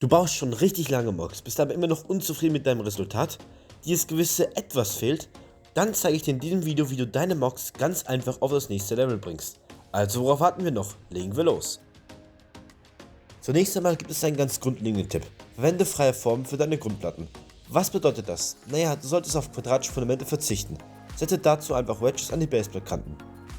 Du baust schon richtig lange Mocks, bist aber immer noch unzufrieden mit deinem Resultat, dir das gewisse Etwas fehlt, dann zeige ich dir in diesem Video, wie du deine Mocks ganz einfach auf das nächste Level bringst. Also worauf warten wir noch? Legen wir los. Zunächst einmal gibt es einen ganz grundlegenden Tipp. Verwende freie Formen für deine Grundplatten. Was bedeutet das? Naja, du solltest auf quadratische Fundamente verzichten. Setze dazu einfach Wedges an die Baseballkanten.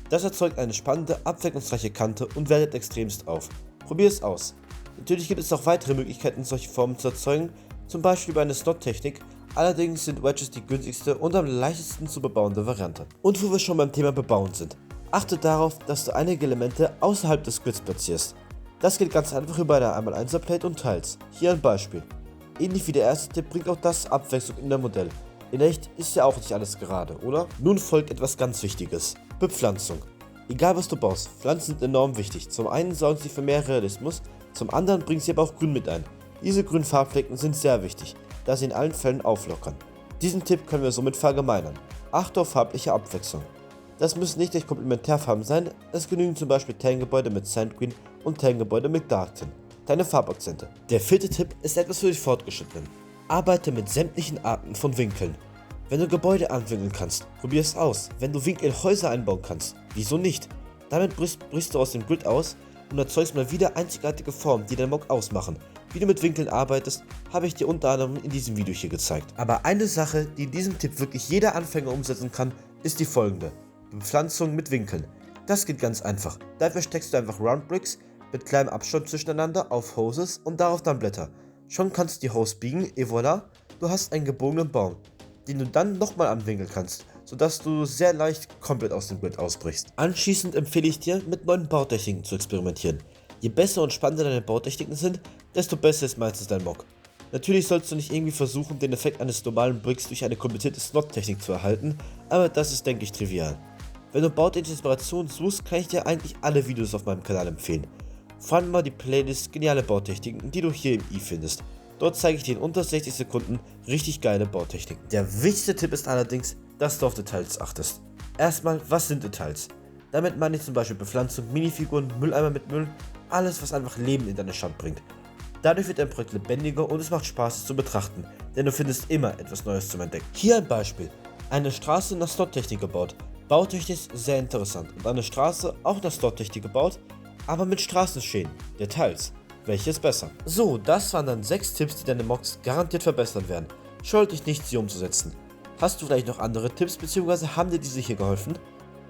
Das erzeugt eine spannende, abwechslungsreiche Kante und wertet extremst auf. Probier es aus. Natürlich gibt es auch weitere Möglichkeiten, solche Formen zu erzeugen, zum Beispiel über eine Slot-Technik, allerdings sind Wedges die günstigste und am leichtesten zu bebauende Variante. Und wo wir schon beim Thema Bebauen sind, achte darauf, dass du einige Elemente außerhalb des Grids platzierst. Das geht ganz einfach über eine 1x1er Plate und Tiles. Hier ein Beispiel. Ähnlich wie der erste Tipp bringt auch das Abwechslung in der Modell. In echt ist ja auch nicht alles gerade, oder? Nun folgt etwas ganz Wichtiges. Bepflanzung. Egal was du baust, Pflanzen sind enorm wichtig. Zum einen sorgen sie für mehr Realismus, zum anderen bringen sie aber auch Grün mit ein. Diese grünen Farbflecken sind sehr wichtig, da sie in allen Fällen auflockern. Diesen Tipp können wir somit verallgemeinern. Achte auf farbliche Abwechslung. Das müssen nicht gleich Komplementärfarben sein, es genügen zum Beispiel Tan-Gebäude mit Sandgreen und Tan-Gebäude mit Darktin. Deine Farbakzente. Der vierte Tipp ist etwas für die Fortgeschrittenen. Arbeite mit sämtlichen Arten von Winkeln. Wenn du Gebäude anwinkeln kannst, probier es aus. Wenn du Winkel in Häuser einbauen kannst, wieso nicht? Damit brichst du aus dem Grid aus und erzeugst mal wieder einzigartige Formen, die dein Mock ausmachen. Wie du mit Winkeln arbeitest, habe ich dir unter anderem in diesem Video hier gezeigt. Aber eine Sache, die in diesem Tipp wirklich jeder Anfänger umsetzen kann, ist die folgende. Bepflanzung mit Winkeln. Das geht ganz einfach. Dafür steckst du einfach Round Bricks mit kleinem Abstand zwischeneinander auf Hoses und darauf dann Blätter. Schon kannst du die Hose biegen, et voilà, du hast einen gebogenen Baum, den du dann nochmal anwinkeln kannst, sodass du sehr leicht komplett aus dem Grid ausbrichst. Anschließend empfehle ich dir, mit neuen Bautechniken zu experimentieren. Je besser und spannender deine Bautechniken sind, desto besser ist meistens dein Mock. Natürlich sollst du nicht irgendwie versuchen, den Effekt eines normalen Bricks durch eine komplizierte Slot-Technik zu erhalten, aber das ist, denke ich, trivial. Wenn du bautechnische Inspiration suchst, kann ich dir eigentlich alle Videos auf meinem Kanal empfehlen. Vor allem mal die Playlist Geniale Bautechniken, die du hier im i findest. Dort zeige ich dir in unter 60 Sekunden richtig geile Bautechniken. Der wichtigste Tipp ist allerdings, dass du auf Details achtest. Erstmal, was sind Details? Damit meine ich zum Beispiel Bepflanzung, Minifiguren, Mülleimer mit Müll, alles was einfach Leben in deine Stadt bringt. Dadurch wird dein Projekt lebendiger und es macht Spaß es zu betrachten, denn du findest immer etwas Neues zum Entdecken. Hier ein Beispiel. Eine Straße nach Slot-Technik gebaut. Bautechnisch sehr interessant und eine Straße auch nach Slot-Technik gebaut, aber mit Straßenschäden, Details. Welches besser? So, das waren dann 6 Tipps, die deine Mocks garantiert verbessern werden. Scheue dich nicht, sie umzusetzen. Hast du vielleicht noch andere Tipps bzw. haben dir diese hier geholfen?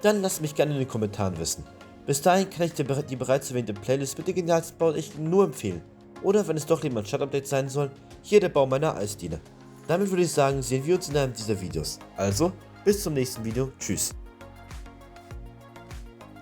Dann lass mich gerne in den Kommentaren wissen. Bis dahin kann ich dir die bereits erwähnte Playlist mit den genialsten Bautechniken nur empfehlen. Oder wenn es doch lieber ein Stadtupdate sein soll, hier der Bau meiner Eisdiele. Damit würde ich sagen, sehen wir uns in einem dieser Videos. Also, bis zum nächsten Video. Tschüss.